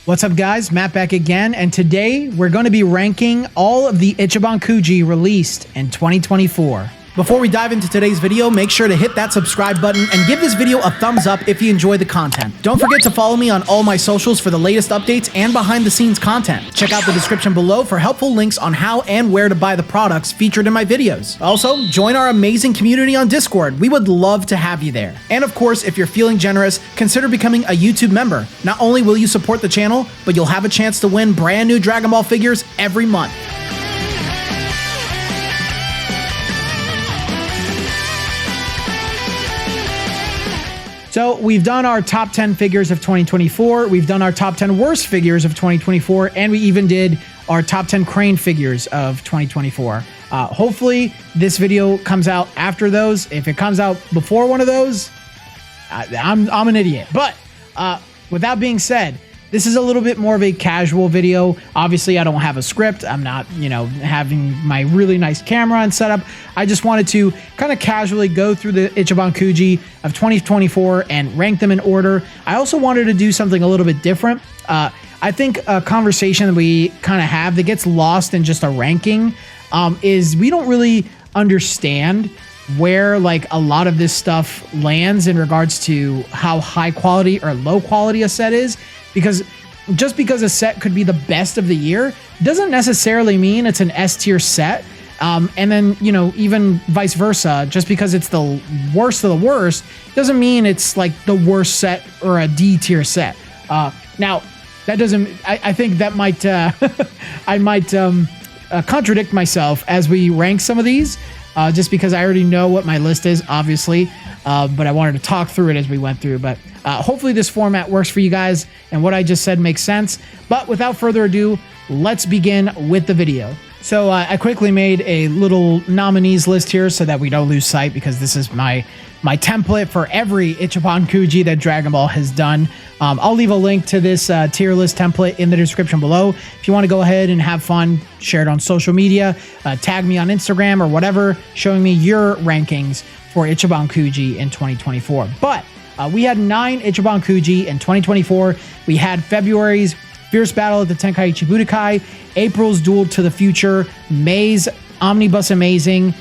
What's up guys, Matt back again, and today we're going to be ranking all of the Ichiban Kuji released in 2024. Before we dive into today's video, make sure to hit that subscribe button and give this video a thumbs up if you enjoy the content. Don't forget to follow me on all my socials for the latest updates and behind the scenes content. Check out the description below for helpful links on how and where to buy the products featured in my videos. Also, join our amazing community on Discord. We would love to have you there. And of course, if you're feeling generous, consider becoming a YouTube member. Not only will you support the channel, but you'll have a chance to win brand new Dragon Ball figures every month. So we've done our top 10 figures of 2024, we've done our top 10 worst figures of 2024, and we even did our top 10 Crane figures of 2024. Hopefully this video comes out after those. If it comes out before one of those, I'm an idiot. But with that being said, this is a little bit more of a casual video. Obviously, I don't have a script. I'm not, having my really nice camera and setup. I just wanted to kind of casually go through the Ichiban Kuji of 2024 and rank them in order. I also wanted to do something a little bit different. I think a conversation that we kind of have that gets lost in just a ranking is we don't really understand where like a lot of this stuff lands in regards to how high quality or low quality a set is. Because just because a set could be the best of the year doesn't necessarily mean it's an S tier set. And then, even vice versa, just because it's the worst of the worst doesn't mean it's like the worst set or a D tier set. Now, that doesn't, I think that might, I might contradict myself as we rank some of these, just because I already know what my list is, obviously. But I wanted to talk through it as we went through. But hopefully this format works for you guys and what I just said makes sense. But without further ado, let's begin with the video. So I quickly made a little nominees list here so that we don't lose sight, because this is my template for every Ichiban Kuji that Dragon Ball has done. I'll leave a link to this tier list template in the description below. If you want to go ahead and have fun, share it on social media, tag me on Instagram or whatever, showing me your rankings for Ichiban Kuji in 2024. But we had 9 Ichiban Kuji in 2024. We had February's Fierce Battle at the Tenkaichi Budokai, April's Duel to the Future, May's Omnibus Amazing,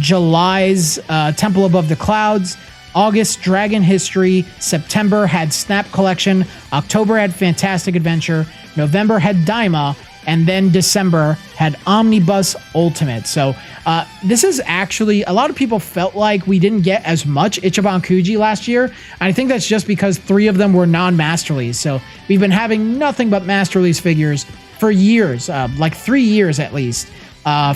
July's Temple Above the Clouds, August Dragon History, September had Snap Collection, October had Fantastic Adventure, November had Daima, and then December had Omnibus Ultimate. So this is actually, a lot of people felt like we didn't get as much Ichiban Kuji last year. And I think that's just because 3 of them were non-Masterlies. So we've been having nothing but Masterlies figures for years, like 3 years at least,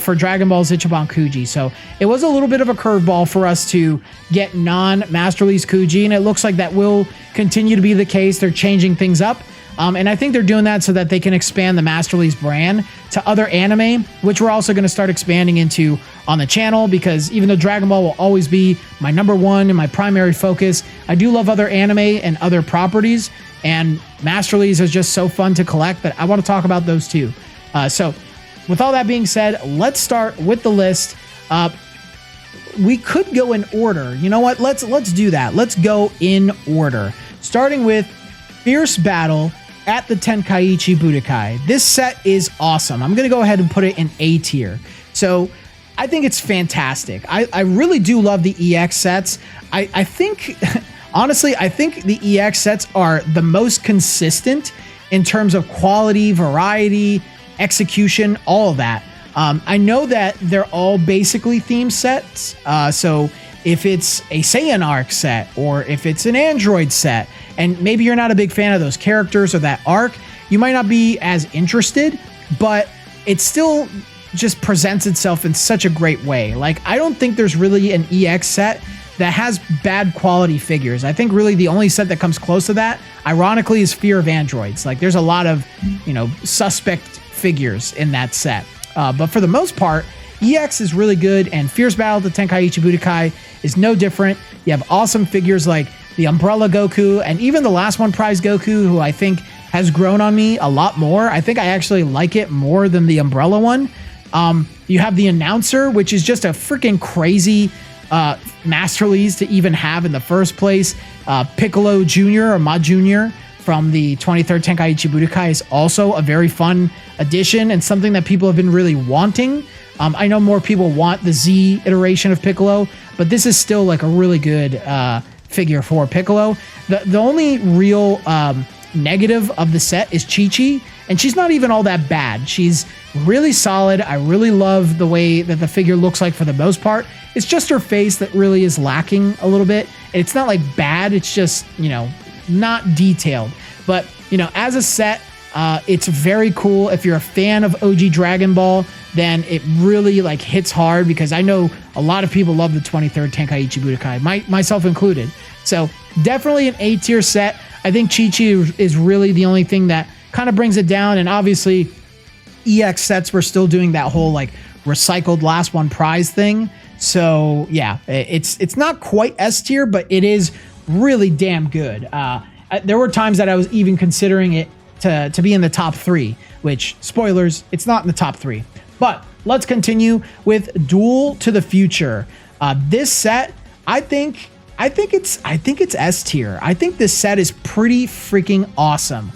for Dragon Ball's Ichiban Kuji. So it was a little bit of a curveball for us to get non-Masterlies Kuji, and it looks like that will continue to be the case. They're changing things up. And I think they're doing that so that they can expand the Masterlies brand to other anime, which we're also going to start expanding into on the channel, because even though Dragon Ball will always be my #1 and my primary focus, I do love other anime and other properties, and Masterlies is just so fun to collect that I want to talk about those too. So with all that being said, let's start with the list. We could go in order. You know what? Let's do that. Let's go in order, starting with Fierce Battle at the Tenkaichi Budokai. This set is awesome. I'm going to go ahead and put it in A tier. So I think it's fantastic. I really do love the EX sets. I think, honestly, I think the EX sets are the most consistent in terms of quality, variety, execution, all of that. I know that they're all basically theme sets. So if it's a Saiyan arc set, or if it's an Android set, and maybe you're not a big fan of those characters or that arc, you might not be as interested, but it still just presents itself in such a great way. Like, I don't think there's really an EX set that has bad quality figures. I think really the only set that comes close to that, ironically, is Fear of Androids. Like, there's a lot of, suspect figures in that set. But for the most part, EX is really good, and Fierce Battle at the Tenkaichi Budokai is no different. You have awesome figures like the Umbrella Goku, and even the last one, Prize Goku, who I think has grown on me a lot more. I think I actually like it more than the Umbrella one. You have the Announcer, which is just a freaking crazy Masterlies to even have in the first place. Piccolo Jr. or Ma Jr. from the 23rd Tenkaichi Budokai is also a very fun addition and something that people have been really wanting. I know more people want the Z iteration of Piccolo, but this is still like a really good figure for Piccolo. The only real negative of the set is Chi-Chi, and she's not even all that bad. She's really solid. I really love the way that the figure looks like for the most part. It's just her face that really is lacking a little bit. It's not like bad. It's just, you know, not detailed. But, you know, as a set, it's very cool. If you're a fan of OG Dragon Ball, then it really like hits hard, because I know a lot of people love the 23rd Tenkaichi Budokai, myself included. So definitely an A tier set. I think Chi-Chi is really the only thing that kind of brings it down. And obviously EX sets were still doing that whole like recycled last one prize thing. So yeah, it's not quite S tier, but it is really damn good. There were times that I was even considering it to be in the top 3, which, spoilers, it's not in the top 3. But let's continue with Duel to the Future. This set, I think it's S tier. I think this set is pretty freaking awesome.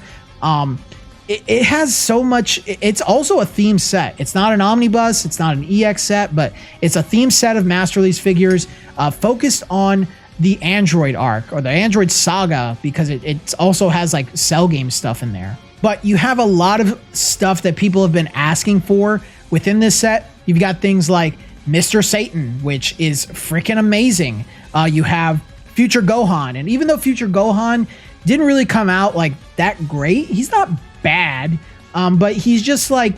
It has so much. It's also a theme set. It's not an omnibus. It's not an EX set, but it's a theme set of Master Release figures focused on the Android arc or the Android saga, because it also has like Cell game stuff in there. But you have a lot of stuff that people have been asking for within this set. You've got things like Mr. Satan, which is freaking amazing. You have Future Gohan, and even though Future Gohan didn't really come out like that great, he's not bad, but he's just like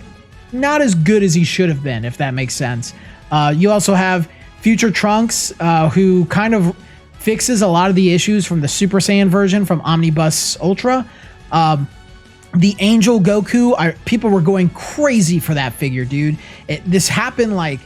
not as good as he should have been, if that makes sense. You also have Future Trunks, who kind of fixes a lot of the issues from the Super Saiyan version from Omnibus Ultra. The Angel Goku, people were going crazy for that figure, dude. This happened like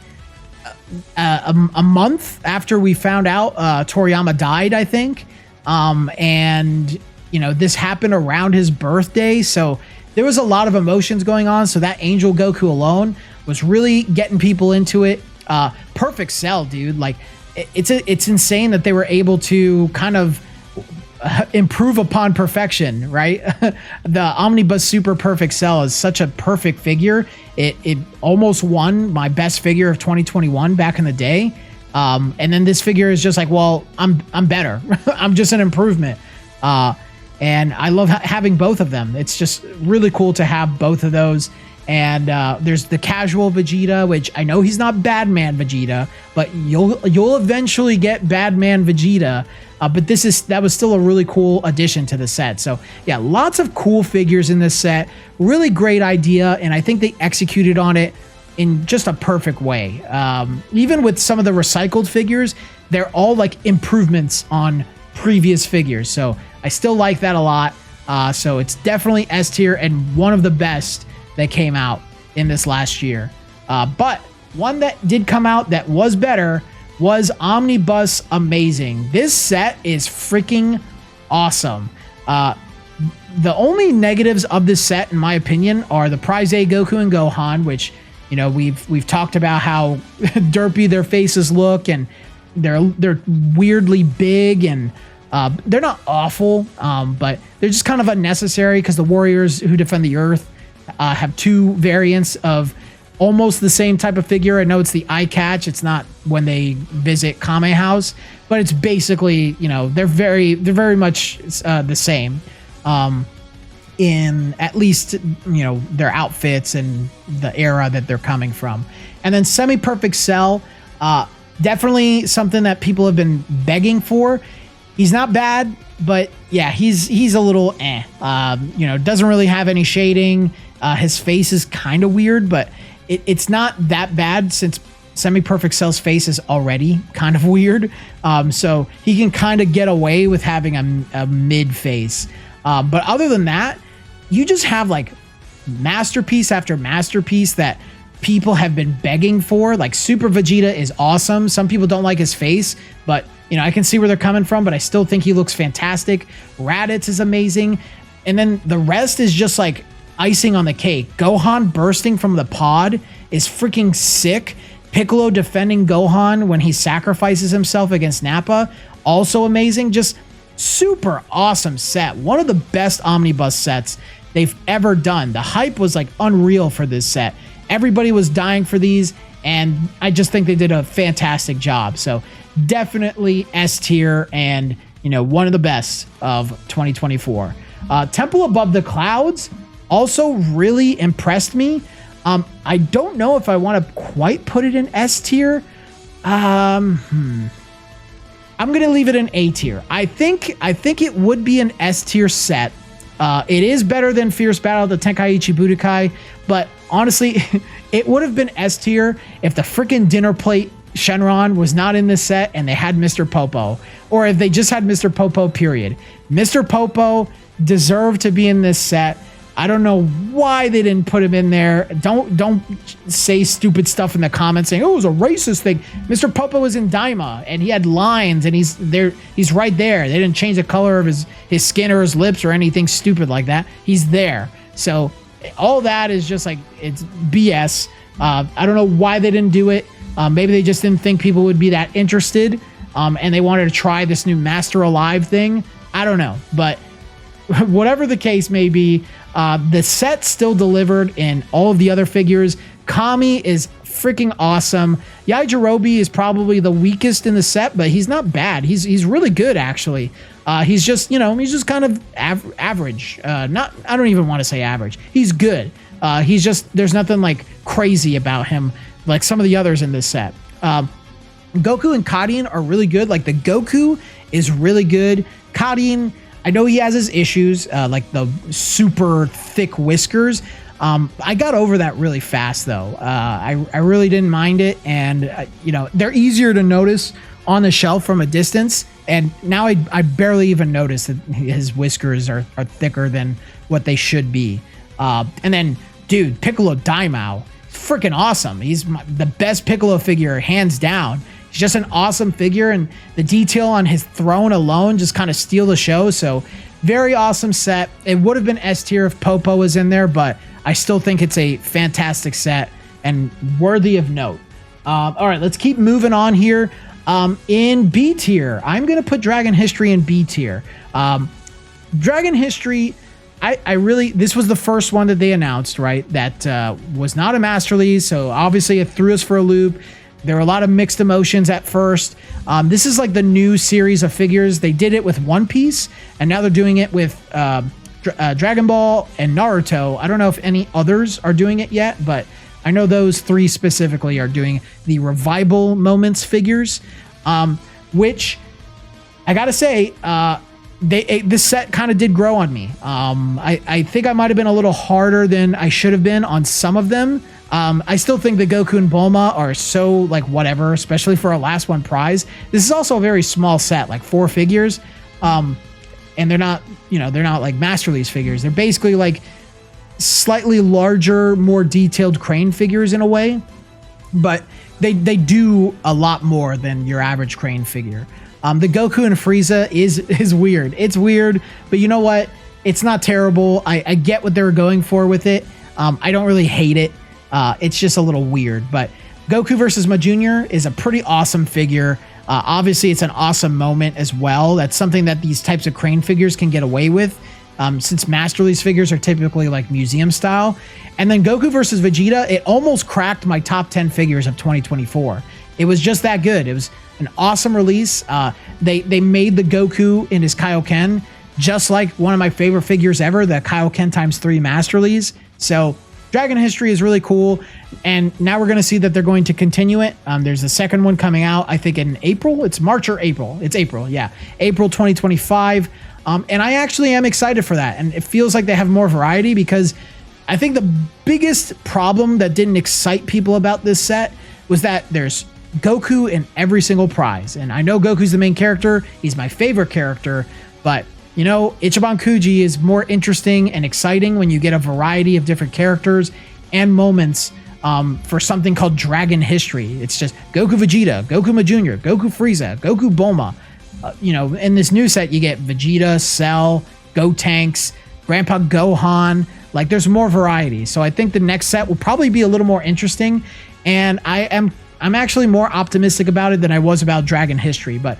a month after we found out Toriyama died, I think. And, you know, this happened around his birthday. So there was a lot of emotions going on. So that Angel Goku alone was really getting people into it. Perfect Cell, dude. Like, it's insane that they were able to kind of improve upon perfection, right? The Omnibus Super Perfect Cell is such a perfect figure. It almost won my best figure of 2021 back in the day. And then this figure is just like, well, I'm better. I'm just an improvement. And I love having both of them. It's just really cool to have both of those. And there's the casual Vegeta, which I know he's not Badman Vegeta, but you'll eventually get Badman Vegeta. But that was still a really cool addition to the set. So yeah, lots of cool figures in this set. Really great idea, and I think they executed on it in just a perfect way. Even with some of the recycled figures, they're all like improvements on previous figures. So I still like that a lot. So it's definitely S tier and one of the best that came out in this last year. But one that did come out that was better was Omnibus Amazing. This set is freaking awesome. The only negatives of this set, in my opinion, are the Prize A Goku and Gohan, which, you know, we've talked about how derpy their faces look, and they're weirdly big, and they're not awful, but they're just kind of unnecessary, because the Warriors Who Defend the Earth have two variants of almost the same type of figure. I know it's the eye catch. It's not when they visit Kame House, but it's basically, you know, they're very much the same in at least, you know, their outfits and the era that they're coming from. And then Semi-Perfect Cell, definitely something that people have been begging for. He's not bad, but yeah, he's a little you know, doesn't really have any shading. His face is kind of weird, but it's not that bad, since Semi-Perfect Cell's face is already kind of weird. So he can kind of get away with having a mid face. But other than that, you just have like masterpiece after masterpiece that people have been begging for. Like Super Vegeta is awesome. Some people don't like his face, but you know, I can see where they're coming from, but I still think he looks fantastic. Raditz is amazing. And then the rest is just like icing on the cake. Gohan bursting from the pod is freaking sick. Piccolo defending Gohan when he sacrifices himself against Nappa, also amazing. Just super awesome set. One of the best omnibus sets they've ever done. The hype was like unreal for this set. Everybody was dying for these, and I just think they did a fantastic job. So definitely S tier, and one of the best of 2024. Temple Above the Clouds also really impressed me. I don't know if I want to quite put it in S tier. I'm gonna leave it in A tier. I think it would be an S tier set. It is better than Fierce Battle of the Tenkaichi Budokai, but honestly, it would have been S tier if the freaking dinner plate Shenron was not in this set and they had Mr. Popo, or if they just had Mr. Popo, period. Mr. Popo deserved to be in this set. I don't know why they didn't put him in there. Don't say stupid stuff in the comments saying, oh, it was a racist thing. Mr. Popo was in Daima and he had lines and he's there. He's right there. They didn't change the color of his skin or his lips or anything stupid like that. He's there. So all that is just like, it's BS. I don't know why they didn't do it. Maybe they just didn't think people would be that interested. And they wanted to try this new Master Alive thing. I don't know. But whatever the case may be, the set still delivered in all of the other figures. Kami is freaking awesome. Yajirobe is probably the weakest in the set, but he's not bad. He's really good, actually. He's just, he's just kind of average. I don't even want to say average. He's good. He's just, there's nothing like crazy about him like some of the others in this set. Goku and Kadin are really good. Like the Goku is really good. Kadin, I know he has his issues, like the super thick whiskers. I got over that really fast, though. I really didn't mind it. And, they're easier to notice on the shelf from a distance. And now I barely even notice that his whiskers are thicker than what they should be. And then, dude, Piccolo Daimao, freaking awesome. He's the best Piccolo figure, hands down. He's just an awesome figure, and the detail on his throne alone just kind of steal the show. So very awesome set. It would have been S tier if Popo was in there, but I still think it's a fantastic set and worthy of note. All right, let's keep moving on here. In B tier, I'm going to put Dragon History in B tier. Dragon History, this was the first one that they announced, right? That was not a master release, so obviously it threw us for a loop. There were a lot of mixed emotions at first. This is like the new series of figures. They did it with One Piece, and now they're doing it with Dragon Ball and Naruto. I don't know if any others are doing it yet, but I know those three specifically are doing the Revival Moments figures, which I gotta say, this set kind of did grow on me. I think I might have been a little harder than I should have been on some of them. I still think the Goku and Bulma are so like whatever, especially for a last one prize. This is also a very small set, like 4 figures. And they're not like master release figures. They're basically like slightly larger, more detailed Crane figures in a way, but they do a lot more than your average Crane figure. The Goku and Frieza is weird. It's weird, but you know what? It's not terrible. I get what they were going for with it. I don't really hate it. It's just a little weird, but Goku versus Ma Jr. is a pretty awesome figure. Obviously, it's an awesome moment as well. That's something that these types of Crane figures can get away with, since master release figures are typically like museum style. And then Goku versus Vegeta, it almost cracked my top 10 figures of 2024. It was just that good. It was an awesome release. They made the Goku in his Kaioken just like one of my favorite figures ever, the Kaioken x3 master release. So Dragon History is really cool, and now we're going to see that they're going to continue it. There's a second one coming out, I think in April. It's March or April. It's April, yeah. April 2025. And I actually am excited for that, and it feels like they have more variety, because I think the biggest problem that didn't excite people about this set was that there's Goku in every single prize. And I know Goku's the main character. He's my favorite character, but Ichiban Kuji is more interesting and exciting when you get a variety of different characters and moments for something called Dragon History. It's just Goku Vegeta, Goku Ma Jr., Goku Frieza, Goku Bulma. In this new set, you get Vegeta, Cell, Gotenks, Grandpa Gohan. Like, there's more variety. So I think the next set will probably be a little more interesting. And I'm actually more optimistic about it than I was about Dragon History. But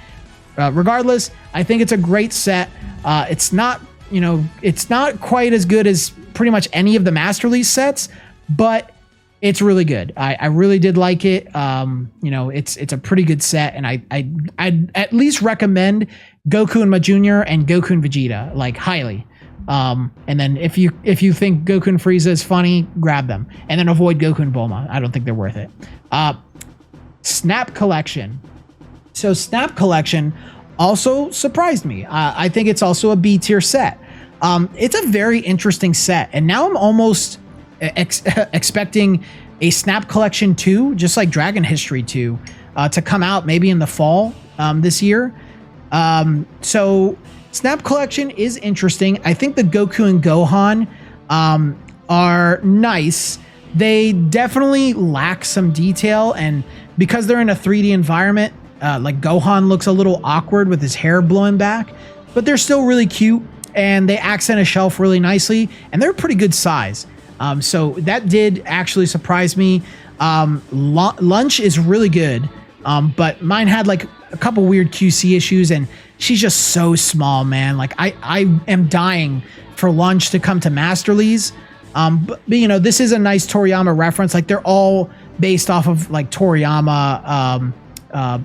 regardless, I think it's a great set. It's not, it's not quite as good as pretty much any of the Master Release sets, but it's really good. I really did like it. It's a pretty good set, and I'd at least recommend Goku and Jr. and Goku and Vegeta, like, highly. And then if you think Goku and Frieza is funny, grab them, and then avoid Goku and Bulma. I don't think they're worth it. Snap Collection. So Snap Collection also surprised me. I think it's also a B tier set. It's a very interesting set, and now I'm almost expecting a Snap Collection 2, just like Dragon History 2, to come out maybe in the fall this year. So Snap Collection is interesting. I think the Goku and Gohan are nice. They definitely lack some detail, and because they're in a 3D environment, like Gohan looks a little awkward with his hair blowing back, but they're still really cute, and they accent a shelf really nicely, and they're a pretty good size. So that did actually surprise me. Lunch is really good, but mine had like a couple weird QC issues, and she's just so small, man. Like I am dying for Lunch to come to Master Release. But this is a nice Toriyama reference. Like, they're all based off of like Toriyama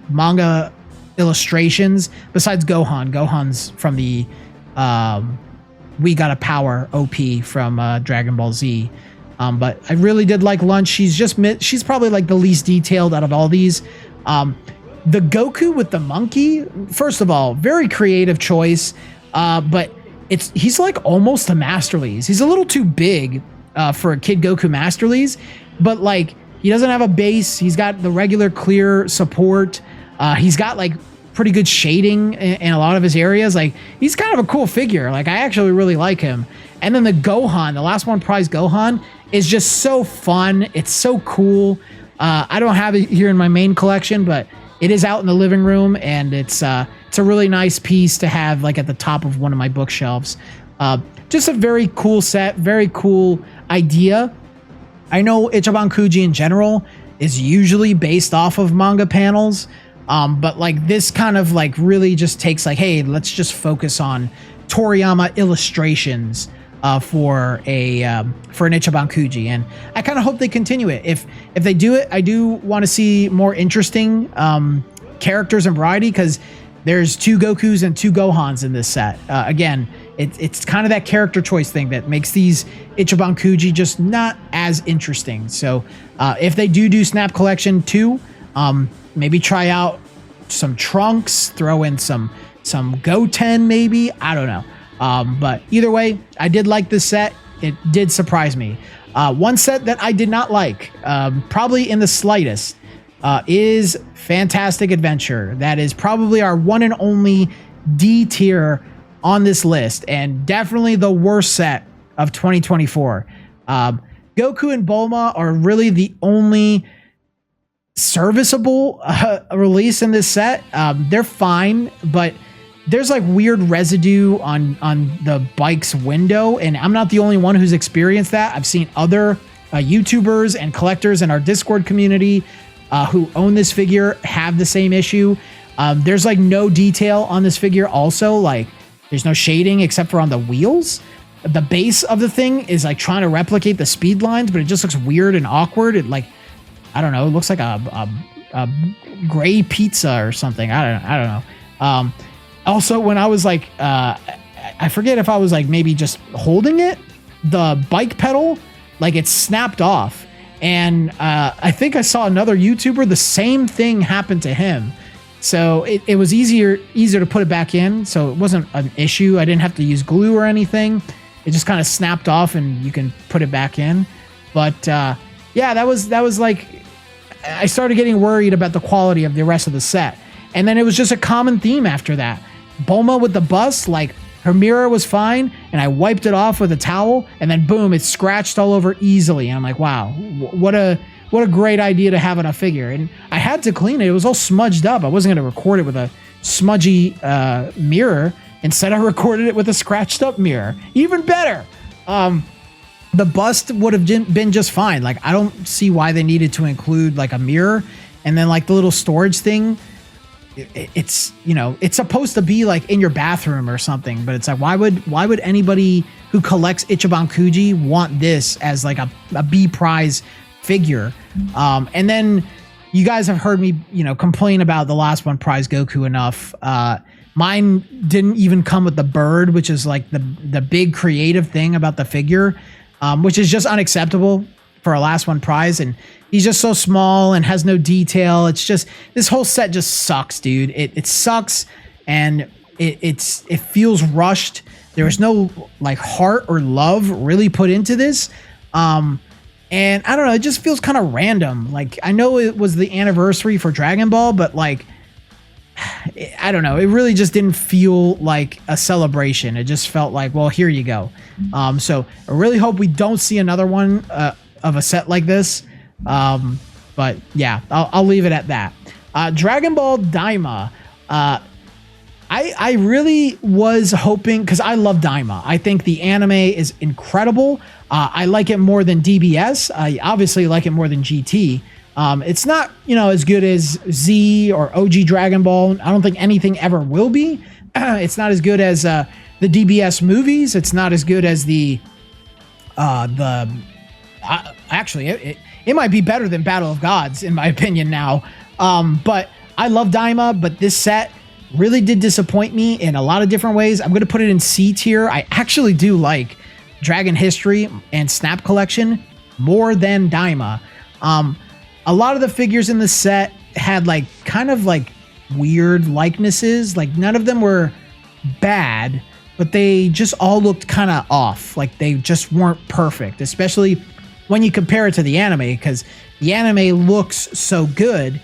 manga illustrations, besides Gohan. Gohan's from the We Gotta Power OP from Dragon Ball Z. But I really did like Lunch. She's probably like the least detailed out of all these. The Goku with the monkey, first of all, very creative choice. But he's like almost a Master Release. He's a little too big for a Kid Goku Master Release, but like, he doesn't have a base. He's got the regular clear support. He's got like pretty good shading in a lot of his areas. Like, he's kind of a cool figure. Like, I actually really like him. And then the Gohan, the last one prize Gohan, is just so fun. It's so cool. I don't have it here in my main collection, but it is out in the living room, and it's a really nice piece to have like at the top of one of my bookshelves. Just a very cool set, very cool idea. I know Ichiban Kuji in general is usually based off of manga panels, but like this kind of like really just takes like, hey, let's just focus on Toriyama illustrations for an Ichiban Kuji, and I kind of hope they continue it. If they do it, I do want to see more interesting characters and variety, because there's 2 Gokus and 2 Gohans in this set. Again, it's kind of that character choice thing that makes these Ichiban Kuji just not as interesting. So if they do Snap Collection 2, maybe try out some Trunks, throw in some Goten maybe, I don't know. But either way, I did like this set. It did surprise me. One set that I did not like, probably in the slightest, is Fantastic Adventure. That is probably our one and only D tier on this list, and definitely the worst set of 2024. Goku and Bulma are really the only serviceable release in this set. They're fine, but there's like weird residue on the bike's window, and I'm not the only one who's experienced that. I've seen other YouTubers and collectors in our Discord community who own this figure have the same issue. There's like no detail on this figure also. Like, there's no shading except for on the wheels. The base of the thing is like trying to replicate the speed lines, but it just looks weird and awkward. It like, I don't know, it looks like a gray pizza or something. I don't know. Also, when I was like, I forget if I was like maybe just holding it, the bike pedal, like it snapped off. And I think I saw another YouTuber, the same thing happened to him. So it was easier to put it back in. So it wasn't an issue. I didn't have to use glue or anything. It just kind of snapped off and you can put it back in. But yeah, that was like, I started getting worried about the quality of the rest of the set. And then it was just a common theme after that. Bulma with the bus, like her mirror was fine, and I wiped it off with a towel, and then boom, it's scratched all over easily. And I'm like, wow, what a great idea to have on a figure. And I had to clean it. It was all smudged up. I wasn't going to record it with a smudgy mirror. Instead, I recorded it with a scratched up mirror. Even better. The bust would have been just fine. Like, I don't see why they needed to include like a mirror, and then like the little storage thing. it's, you know, it's supposed to be like in your bathroom or something, but it's like, why would anybody who collects Ichiban Kuji want this as like a B prize figure? And then you guys have heard me, you know, complain about the last one prize Goku enough. Mine didn't even come with the bird, which is like the big creative thing about the figure, which is just unacceptable for a last one prize. And he's just so small and has no detail. It's just, this whole set just sucks, dude. It sucks, and it feels rushed. There was no like heart or love really put into this. And I don't know, it just feels kind of random. Like, I know it was the anniversary for Dragon Ball, but like, I don't know, it really just didn't feel like a celebration. It just felt like, well, here you go. So I really hope we don't see another one of a set like this. But yeah, I'll leave it at that. Dragon Ball Daima. I really was hoping, because I love Daima. I think the anime is incredible. I like it more than DBS. I obviously like it more than GT. It's not, you know, as good as Z or OG Dragon Ball. I don't think anything ever will be. It's not as good as the DBS movies. It's not as good as actually, it might be better than Battle of Gods, in my opinion now. But I love Daima, but this set really did disappoint me in a lot of different ways. I'm going to put it in C tier. I actually do like Dragon History and Snap Collection more than Daima. A lot of the figures in the set had like kind of like weird likenesses. Like, none of them were bad, but they just all looked kind of off. Like, they just weren't perfect, especially when you compare it to the anime, because the anime looks so good.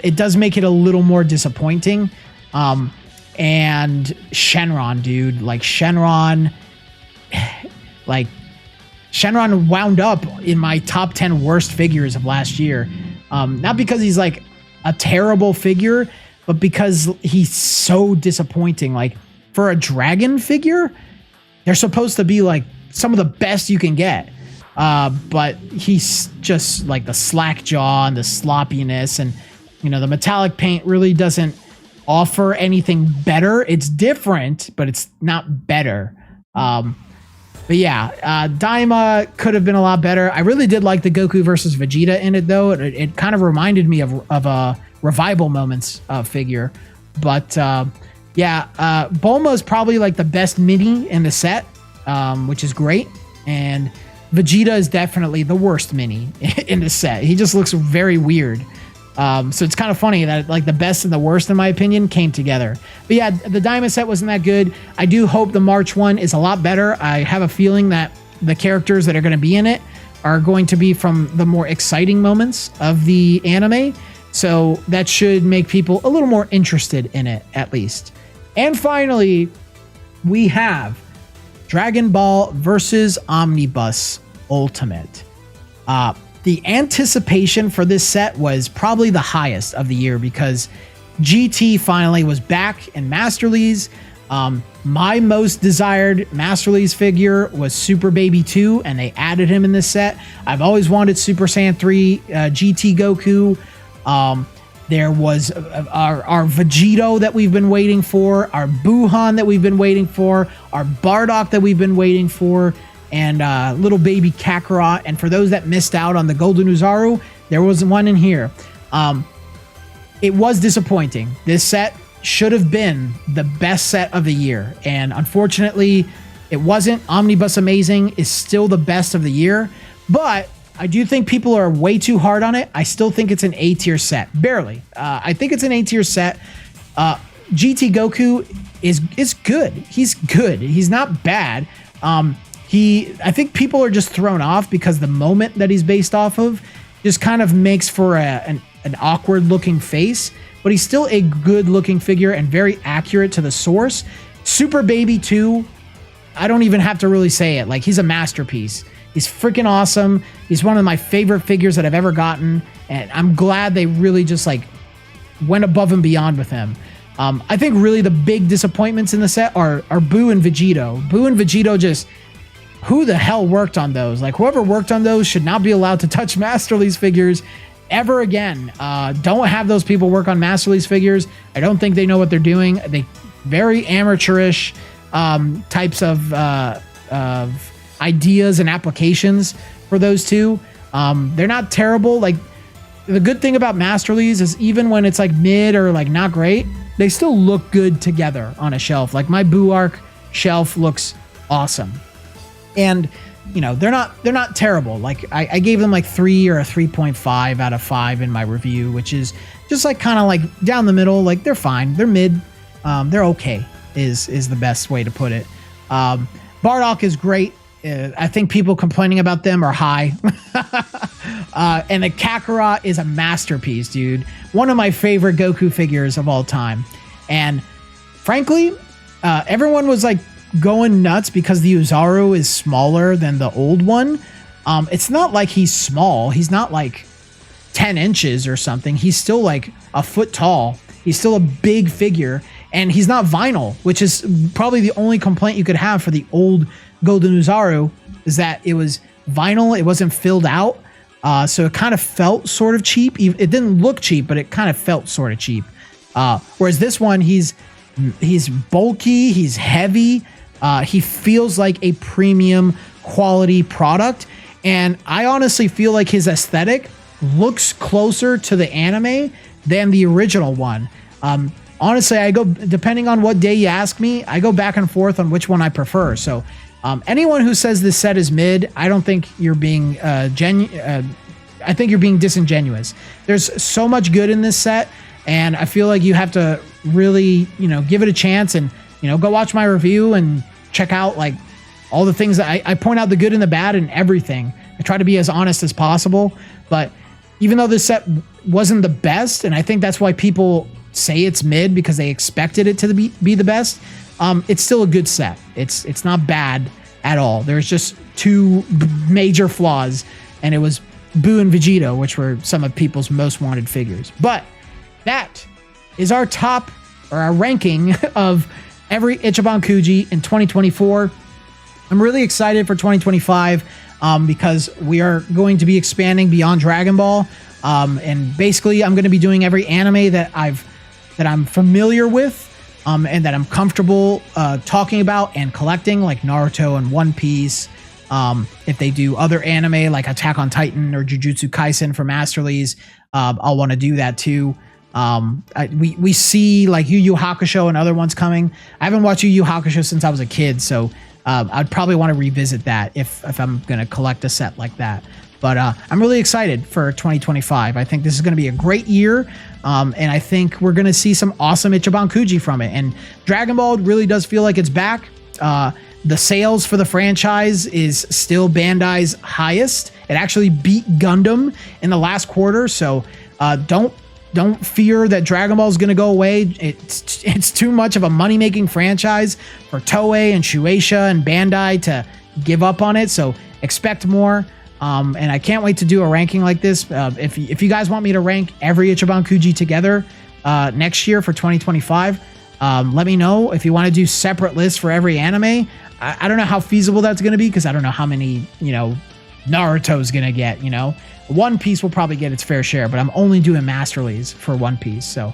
It does make it a little more disappointing. And Shenron, dude, like Shenron wound up in my top 10 worst figures of last year. Not because he's like a terrible figure, but because he's so disappointing. Like, for a dragon figure, they're supposed to be like some of the best you can get. But he's just like the slack jaw and the sloppiness, and, you know, the metallic paint really doesn't offer anything better. It's different, but it's not better. But yeah, Daima could have been a lot better. I really did like the Goku versus Vegeta in it, though. It kind of reminded me of a Revival Moments figure. But yeah, Bulma is probably like the best mini in the set, which is great. And Vegeta is definitely the worst mini in the set. He just looks very weird. So it's kind of funny that like the best and the worst, in my opinion, came together. But yeah, the Daima set wasn't that good. I do hope the March one is a lot better. I have a feeling that the characters that are going to be in it are going to be from the more exciting moments of the anime. So that should make people a little more interested in it, at least. And finally, we have Dragon Ball versus Omnibus Ultimate. The anticipation for this set was probably the highest of the year, because GT finally was back in Masterlies. My most desired Masterlies figure was Super Baby 2, and they added him in this set. I've always wanted Super Saiyan 3 GT Goku. There was our Vegito that we've been waiting for, our Buhan that we've been waiting for, our Bardock that we've been waiting for, and little baby Kakarot. And for those that missed out on the Golden Uzaru, there was one in here. It was disappointing. This set should have been the best set of the year, and unfortunately, it wasn't. Omnibus Amazing is still the best of the year, but I do think people are way too hard on it. I still think it's an A tier set, barely. I think it's an A tier set. GT Goku is good. He's good. He's not bad. I think people are just thrown off because the moment that he's based off of just kind of makes for an awkward looking face, but he's still a good looking figure and very accurate to the source. Super Baby 2, I don't even have to really say it. Like, he's a masterpiece. He's freaking awesome. He's one of my favorite figures that I've ever gotten, and I'm glad they really just like went above and beyond with him. I think really the big disappointments in the set are Boo and Vegito. Boo and Vegito just, who the hell worked on those? Like, whoever worked on those should not be allowed to touch Masterlies figures. ever again. Don't have those people work on Master Lease figures. I don't think they know what they're doing. They very amateurish types of ideas and applications for those two. They're not terrible. Like, the good thing about Master Lease is even when it's like mid or like not great, they still look good together on a shelf. Like my Boo Arc shelf looks awesome. And you know, they're not terrible. Like I gave them like 3 or a 3.5 out of 5 in my review, which is just like kind of like down the middle. Like they're fine. They're mid. They're okay is the best way to put it. Bardock is great. I think people complaining about them are high. And the Kakarot is a masterpiece, dude. One of my favorite Goku figures of all time. And frankly, everyone was like going nuts because the Uzaru is smaller than the old one. It's not like he's small. He's not like 10 inches or something. He's still like a foot tall. He's still a big figure. And he's not vinyl, which is probably the only complaint you could have for the old Golden Uzaru, is that it was vinyl. It wasn't filled out. So it kind of felt sort of cheap. It didn't look cheap, but it kind of felt sort of cheap. Whereas this one, he's bulky. He's heavy. He feels like a premium quality product. And I honestly feel like his aesthetic looks closer to the anime than the original one. Honestly, I go, depending on what day you ask me, I go back and forth on which one I prefer. So anyone who says this set is mid, I don't think you're being I think you're being disingenuous. There's so much good in this set, and I feel like you have to really, you know, give it a chance and, you know, go watch my review and check out like all the things that I point out the good and the bad and everything. I try to be as honest as possible, but even though this set wasn't the best, and I think that's why people say it's mid because they expected it to be the best, it's still a good set. It's not bad at all. There's just 2 major flaws, and it was Boo and Vegeta, which were some of people's most wanted figures. But that is our top, or our ranking of every Ichiban Kuji in 2024. I'm really excited for 2025 because we are going to be expanding beyond Dragon Ball. And basically, I'm going to be doing every anime that I'm familiar with and that I'm comfortable talking about and collecting, like Naruto and One Piece. If they do other anime like Attack on Titan or Jujutsu Kaisen for Master Lease, I'll want to do that too. We see like Yu Yu Hakusho and other ones coming. I haven't watched Yu Yu Hakusho since I was a kid, so I'd probably want to revisit that if I'm going to collect a set like that. But I'm really excited for 2025. I think this is going to be a great year, and I think we're going to see some awesome Ichiban Kuji from it. And Dragon Ball really does feel like it's back. The sales for the franchise is still Bandai's highest. It actually beat Gundam in the last quarter, so don't fear that Dragon Ball is going to go away. It's too much of a money-making franchise for Toei and Shueisha and Bandai to give up on it, so expect more. And I can't wait to do a ranking like this. If you guys want me to rank every Ichiban Kuji together next year for 2025, let me know. If you want to do separate lists for every anime, I don't know how feasible that's going to be because I don't know how many, you know, Naruto's going to get, you know. One Piece will probably get its fair share, but I'm only doing Master Lease for One Piece. So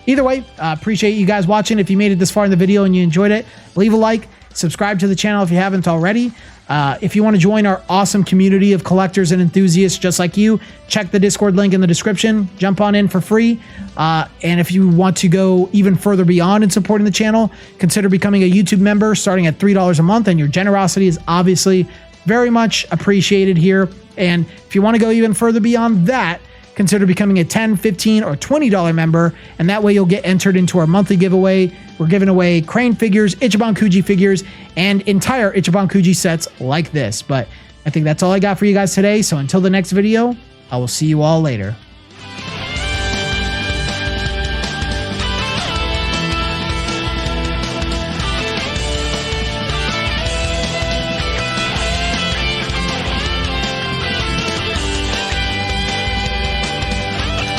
either way, appreciate you guys watching. If you made it this far in the video and you enjoyed it, leave a like, subscribe to the channel if you haven't already. If you want to join our awesome community of collectors and enthusiasts just like you, check the Discord link in the description. Jump on in for free. And if you want to go even further beyond in supporting the channel, consider becoming a YouTube member starting at $3 a month. And your generosity is obviously very much appreciated here. And if you want to go even further beyond that, consider becoming a $10, $15, or $20 member, and that way you'll get entered into our monthly giveaway. We're giving away Crane figures, Ichiban Kuji figures, and entire Ichiban Kuji sets like this. But I think that's all I got for you guys today, so until the next video, I will see you all later.